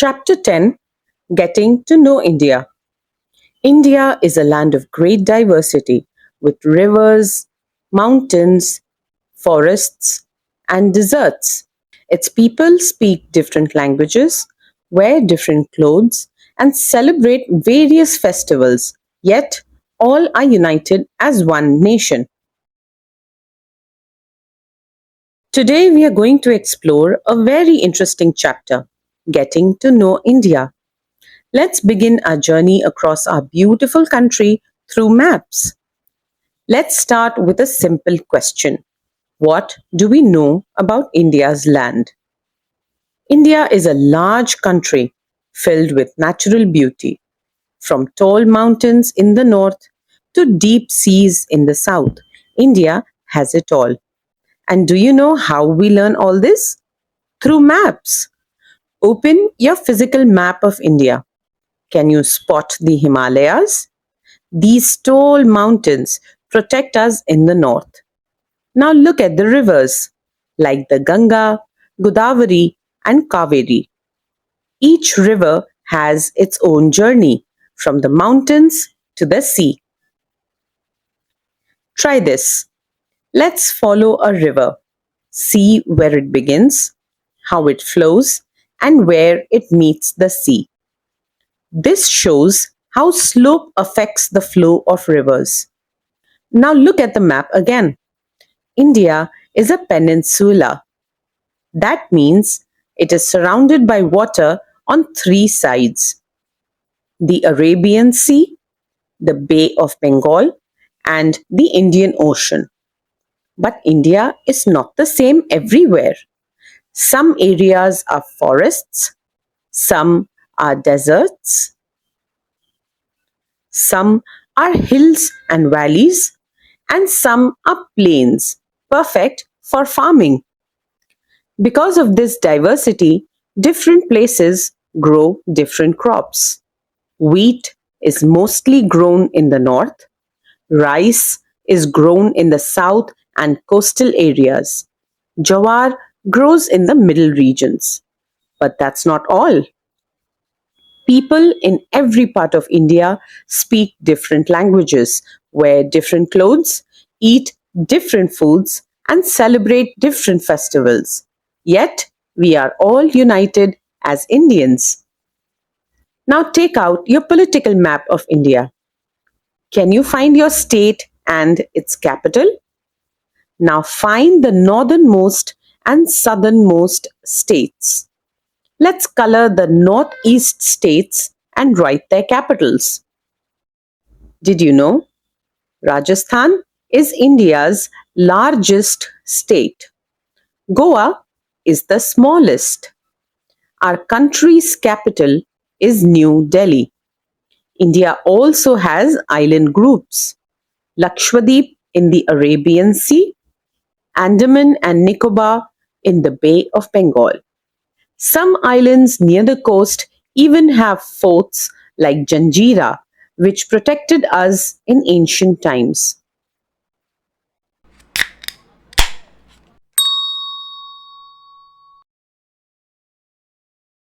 Chapter 10, Getting to Know India. India is a land of great diversity with rivers, mountains, forests, and deserts. Its people speak different languages, wear different clothes, and celebrate various festivals, yet all are united as one nation. Today we are going to explore a very interesting chapter, Getting to Know India. Let's begin our journey across our beautiful country through maps. Let's start with a simple question. What do we know about India's land? India is a large country filled with natural beauty, from tall mountains in the north to deep seas in the south. India has it all. And do you know how we learn all this? Through maps. Open your physical map of India. Can you spot the Himalayas? These tall mountains protect us in the north. Now look at the rivers like the Ganga, Godavari, and Kaveri. Each river has its own journey from the mountains to the sea. Try this. Let's follow a river. See where it begins, how it flows, and where it meets the sea. This shows how slope affects the flow of rivers. Now look at the map again. India is a peninsula. That means it is surrounded by water on three sides: the Arabian Sea, the Bay of Bengal, and the Indian Ocean. But India is not the same everywhere. Some areas are forests, some are deserts, some are hills and valleys, and some are plains, perfect for farming. Because of this diversity, different places grow different crops. Wheat is mostly grown in the north, rice is grown in the south and coastal areas. Jawar grows in the middle regions. But that's not all. People in every part of India speak different languages, wear different clothes, eat different foods, and celebrate different festivals. Yet, we are all united as Indians. Now take out your political map of India. Can you find your state and its capital? Now find the northernmost and southernmost states. Let's color the northeast states and write their capitals. Did you know? Rajasthan is India's largest state. Goa is the smallest. Our country's capital is New Delhi. India also has island groups: Lakshadweep in the Arabian Sea, Andaman and Nicobar in the Bay of Bengal. Some islands near the coast even have forts like Janjira, which protected us in ancient times.